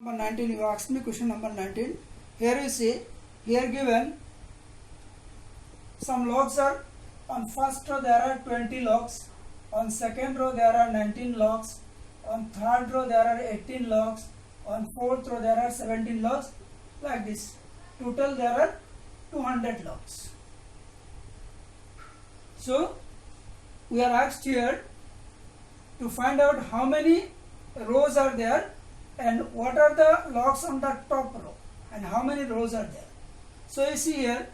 Number 19, you asked me question number 19. Here you see, here given some logs are on first row there are 20 logs, on second row there are 19 logs, on third row there are 18 logs, on fourth row there are 17 logs, like this. Total there are 200 logs. So we are asked here to find out how many rows are there and what are the logs on the top row and how many rows are there. So you see here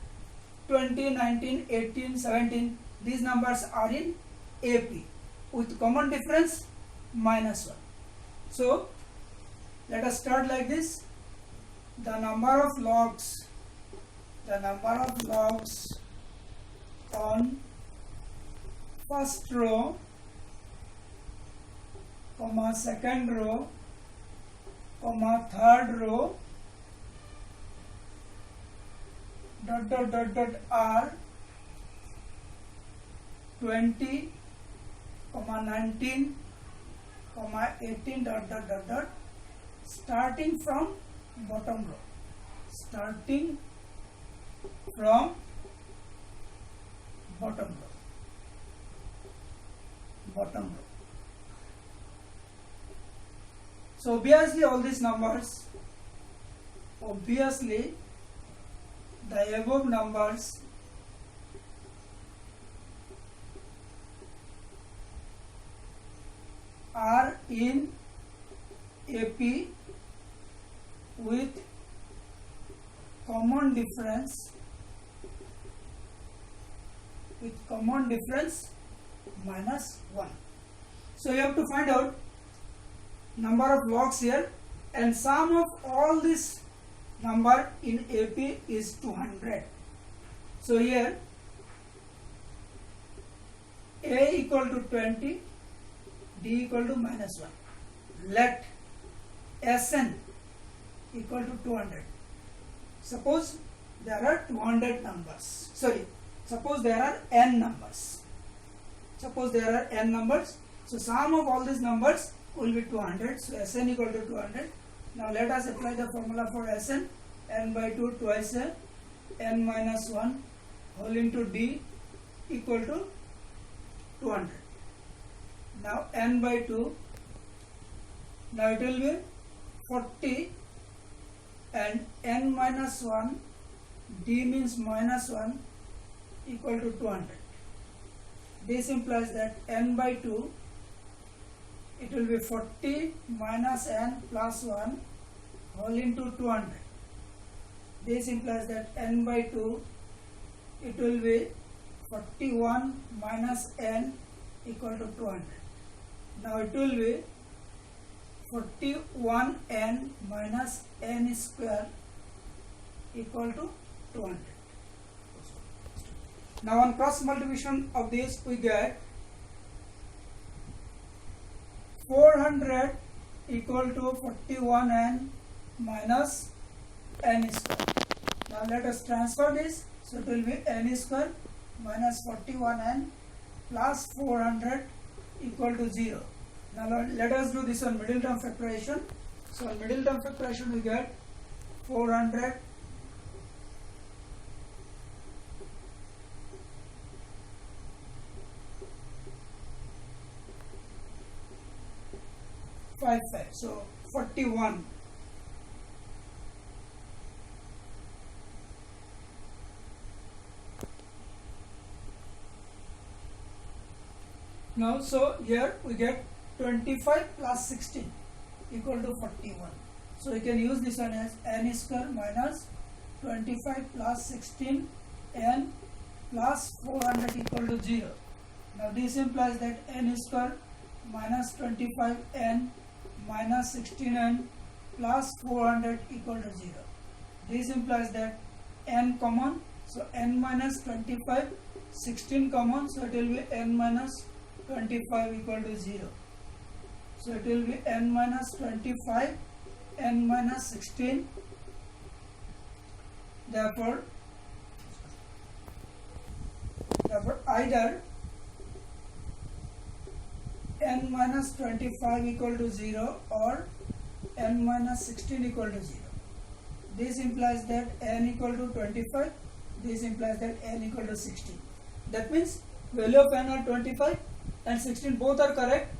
20, 19, 18, 17, these numbers are in AP with common difference -1. So let us start like this. The number of logs on first row, comma second row, comma third row, dot dot dot dot are 20, comma 19, comma 18 dot dot dot dot, starting from bottom row. Starting from bottom row. So obviously all these numbers, the above numbers are in AP with common difference -1. So you have to find out number of logs here, and sum of all this number in AP is 200. So here A equal to 20, D equal to -1. Let Sn equal to 200. Suppose there are 200 numbers. Suppose there are n numbers. So sum of all these numbers will be 200. So Sn equal to 200. Now let us apply the formula for Sn. N by 2 twice n minus 1 whole into D equal to 200. Now n by 2. Now it will be 40 and n minus 1, D means -1 equal to 200. This implies that n by 2, it will be 40 minus n plus 1 whole into 200. This implies that n by 2, it will be 41 minus n equal to 200. Now it will be 41n minus n square equal to 200. Now on cross multiplication of this we get 400 equal to 41n minus n square. Now let us transfer this. So it will be n square minus 41n plus 400 equal to 0. Now let us do this on middle term factorization. So on middle term factorization we get 400 5. So 41. Now so here we get 25 plus 16 equal to 41. So you can use this one as n square minus 25 plus 16 n plus 400 equal to 0. Now this implies that n square minus 25 n minus 16 n plus 400 equal to 0. This implies that n common, so n minus 25, 16 common, so it will be n minus 25 equal to 0. So it will be n minus 25, n minus 16. Therefore either n minus 25 equal to 0 or n minus 16 equal to 0. This implies that n equal to 25. This implies that n equal to 16. That means value of n are 25 and 16, both are correct,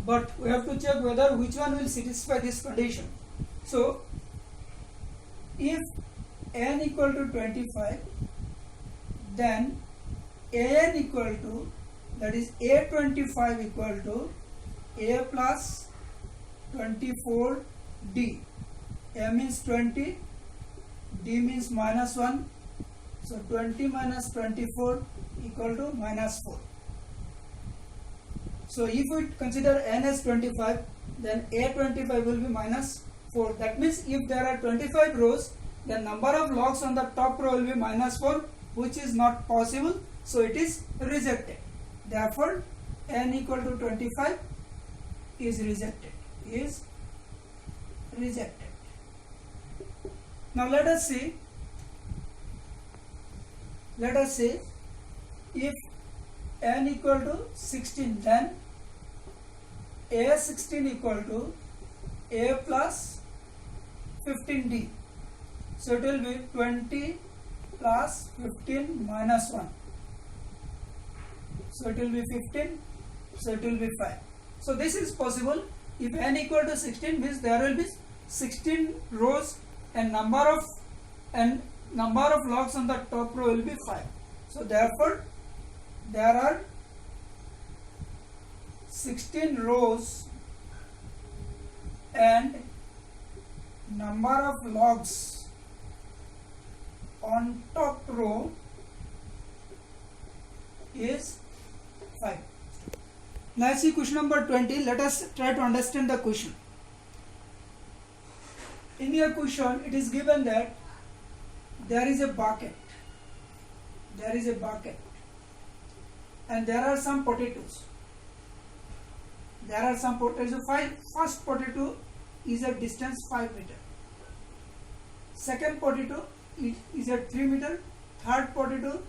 but we have to check whether which one will satisfy this condition. So if n equal to 25, then an equal to, that is a25 equal to a plus 24d. A means 20, d means minus 1, so 20 minus 24 equal to minus 4. So if we consider n as 25, then a25 will be minus 4. That means if there are 25 rows, the number of logs on the top row will be minus 4, which is not possible, so it is rejected. Therefore n equal to 25 is rejected, Now let us see if n equal to 16, then a16 equal to a plus 15d. So it will be 20 plus 15 minus 1. So it will be 15. So it will be 5. So this is possible. If n equal to 16 means there will be 16 rows and number of logs on the top row will be 5. So therefore there are 16 rows and number of logs on top row is 5. Now see question number 20. Let us try to understand the question. In your question it is given that there is a bucket and there are some potatoes. First potato is at distance 5 meter. Second potato is at 3 meter. Third potato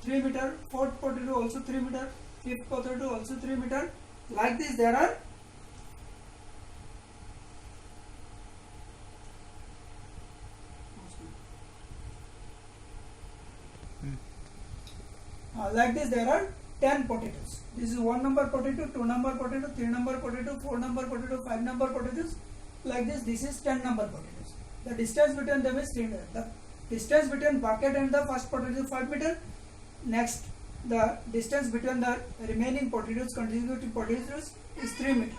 3 meter. Fourth potato also 3 meter. Fifth potato also 3 meter. Like this there are like this there are 10 potatoes. This is 1 number potato, 2 number potato, 3 number potato, 4 number potato, 5 number potatoes. Like this is 10 number potatoes. The distance between them is 3 meter. The distance between bucket and the first potato is 5 meter. Next, the distance between the remaining potatoes, consecutive potatoes, is 3 meter.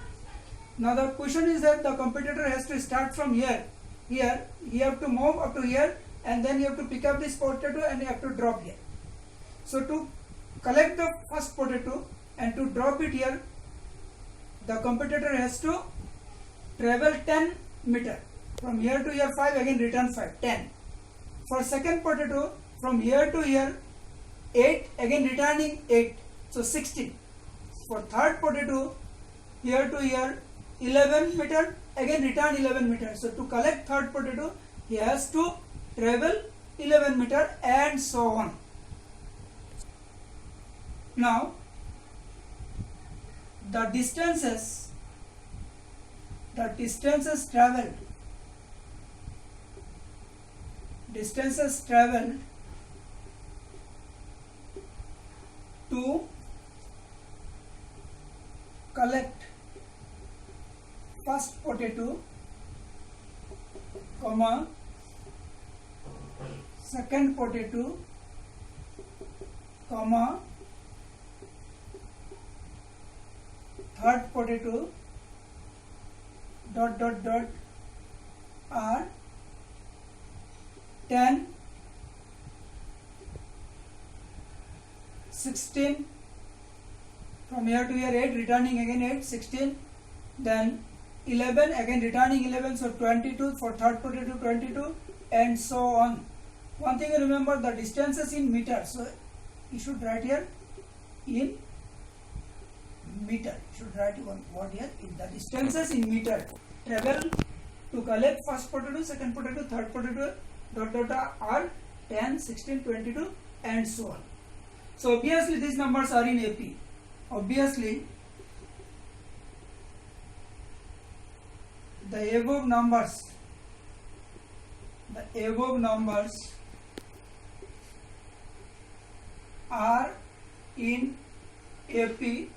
Now the question is that the competitor has to start from here. He have to move up to here, and then you have to pick up this potato and you have to drop here. So to collect the first potato and to drop it here, the competitor has to travel 10 meter. From here to here 5, again return 5, 10. For second potato, from here to here 8, again returning 8, so 16. For third potato, here to here 11 meter, again return 11 meter. So to collect third potato, he has to travel 11 meter and so on. Now the distances traveled to collect first potato, comma second potato, comma third potato, dot dot dot, are 10, 16, from here to here 8, returning again 8, 16, then 11, again returning 11, so 22, for third potato 22, and so on. One thing you remember, the distances in meter, so you should write here in meter. You should write one word here, in the distances in meter travel to collect first potato, second potato, third potato, dot dot, are 10, 16, 22, and so on. So obviously these numbers are in AP. the above numbers are in AP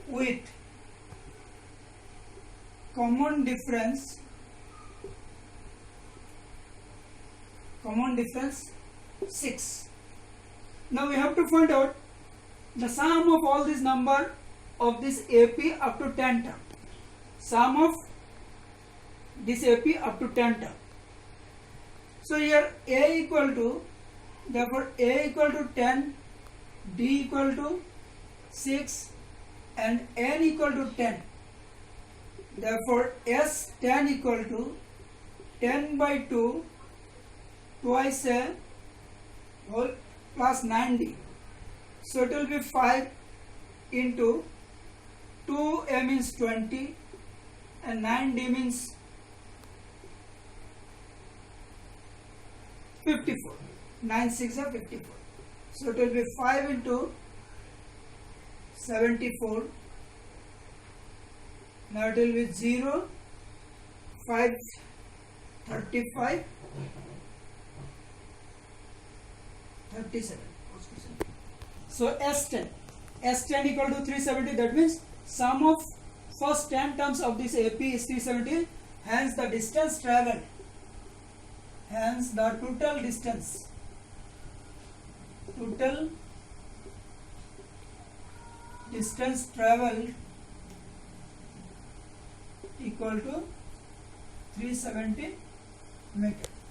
with common difference 6. Now we have to find out the sum of all these number of this AP up to 10 term. Sum of this AP up to 10 term. So here A equal to, therefore A equal to 10, D equal to 6 and N equal to 10. Therefore S10 equal to 10 by 2 twice A whole plus 9D. So it will be 5 into 2A means 20 and 9D means 54. 9 6 are 54. So it will be 5 into 74. Now it will be 0, 5, 35, 37. So S10 equal to 370. That means sum of first 10 terms of this AP is 370. Hence the distance travelled. Hence the total distance travelled equal to 370 meters.